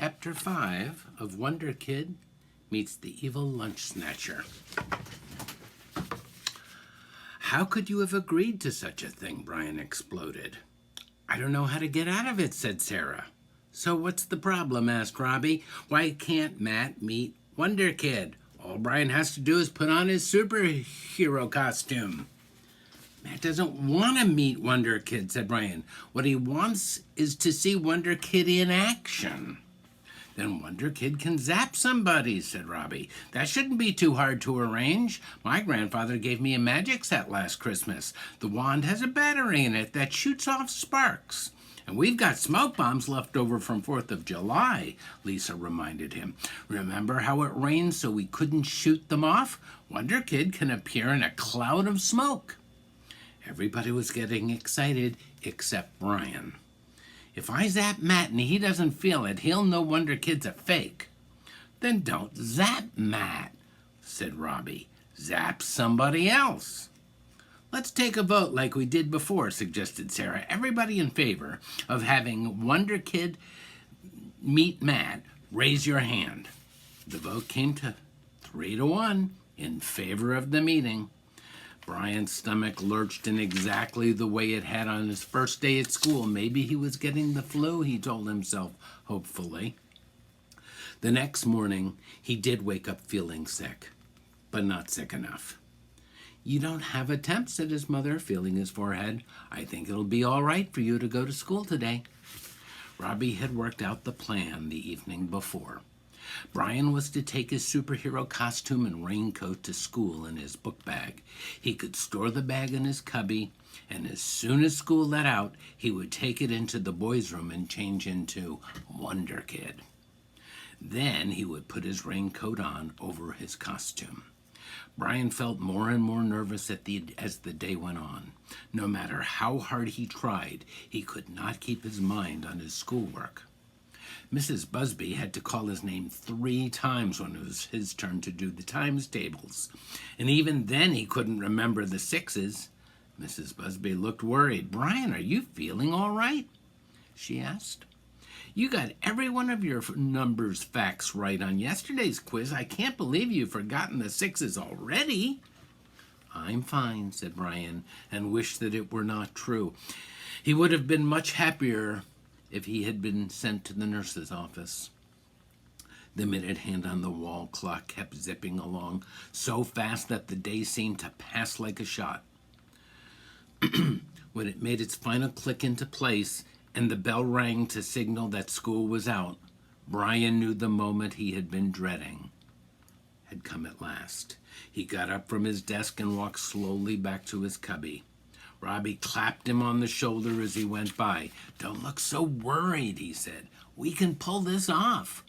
Chapter 5 of Wonder Kid Meets the Evil Lunch Snatcher. How could you have agreed to such a thing? Brian exploded. I don't know how to get out of it, said Sarah. So what's the problem? Asked Robbie. Why can't Matt meet Wonder Kid? All Brian has to do is put on his superhero costume. Matt doesn't want to meet Wonder Kid, said Brian. What he wants is to see Wonder Kid in action. Then Wonder Kid can zap somebody, said Robbie. That shouldn't be too hard to arrange. My grandfather gave me a magic set last Christmas. The wand has a battery in it that shoots off sparks. And we've got smoke bombs left over from 4th of July, Lisa reminded him. Remember how it rained so we couldn't shoot them off? Wonder Kid can appear in a cloud of smoke. Everybody was getting excited except Brian. If I zap Matt and he doesn't feel it, he'll know Wonder Kid's a fake. Then don't zap Matt, said Robbie. Zap somebody else. Let's take a vote like we did before, suggested Sarah. Everybody in favor of having Wonder Kid meet Matt, raise your hand. The vote came to 3-1 in favor of the meeting. Brian's stomach lurched in exactly the way it had on his first day at school. Maybe he was getting the flu, he told himself, hopefully. The next morning, he did wake up feeling sick, but not sick enough. You don't have a temp, said his mother, feeling his forehead. I think it'll be all right for you to go to school today. Robbie had worked out the plan the evening before. Brian was to take his superhero costume and raincoat to school in his book bag. He could store the bag in his cubby, and as soon as school let out, he would take it into the boys' room and change into Wonder Kid. Then he would put his raincoat on over his costume. Brian felt more and more nervous as the day went on. No matter how hard he tried, he could not keep his mind on his schoolwork. Mrs. Busby had to call his name 3 times when it was his turn to do the times tables, and even then he couldn't remember the 6s. Mrs. Busby looked worried. Brian, are you feeling all right? She asked. You got every one of your numbers facts right on yesterday's quiz. I can't believe you've forgotten the 6s already. I'm fine, said Brian, and wished that it were not true. He would have been much happier if he had been sent to the nurse's office. The minute hand on the wall clock kept zipping along so fast that the day seemed to pass like a shot. When it made its final click into place and the bell rang to signal that school was out, Brian knew the moment he had been dreading had come at last. He got up from his desk and walked slowly back to his cubby. Robbie clapped him on the shoulder as he went by. Don't look so worried, he said. We can pull this off.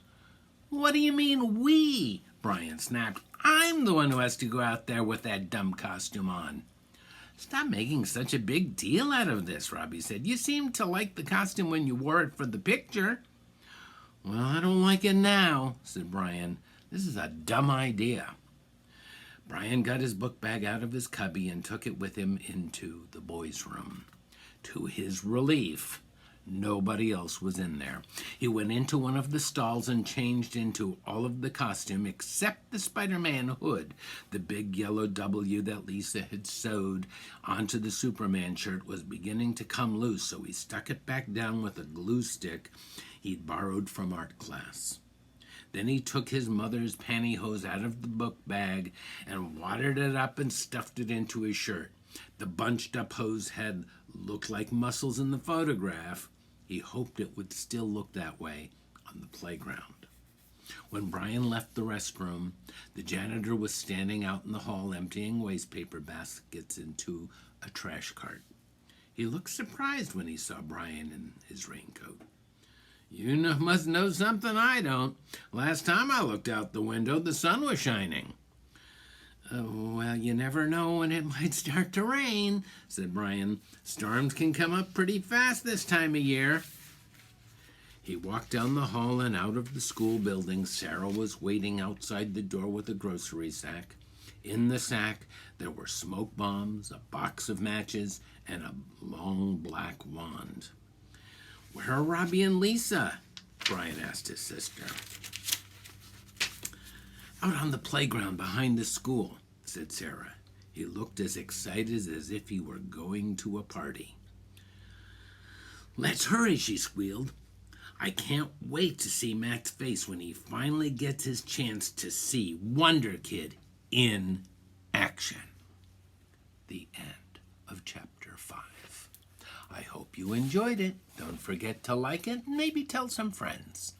What do you mean, we? Brian snapped. I'm the one who has to go out there with that dumb costume on. Stop making such a big deal out of this, Robbie said. You seemed to like the costume when you wore it for the picture. Well, I don't like it now, said Brian. This is a dumb idea. Brian got his book bag out of his cubby and took it with him into the boys' room. To his relief, nobody else was in there. He went into one of the stalls and changed into all of the costume except the Spider-Man hood. The big yellow W that Lisa had sewed onto the Superman shirt was beginning to come loose, so he stuck it back down with a glue stick he'd borrowed from art class. Then he took his mother's pantyhose out of the book bag and wadded it up and stuffed it into his shirt. The bunched up hose had looked like muscles in the photograph. He hoped it would still look that way on the playground. When Brian left the restroom, the janitor was standing out in the hall emptying wastepaper baskets into a trash cart. He looked surprised when he saw Brian in his raincoat. You must know something I don't. Last time I looked out the window, the sun was shining. Well, you never know when it might start to rain, said Brian. Storms can come up pretty fast this time of year. He walked down the hall and out of the school building. Sarah was waiting outside the door with a grocery sack. In the sack, there were smoke bombs, a box of matches, and a long black wand. Where are Robbie and Lisa? Brian asked his sister. Out on the playground behind the school, said Sarah. He looked as excited as if he were going to a party. Let's hurry, she squealed. I can't wait to see Matt's face when he finally gets his chance to see Wonder Kid in action. The end of chapter 5. I hope you enjoyed it. Don't forget to like it and maybe tell some friends.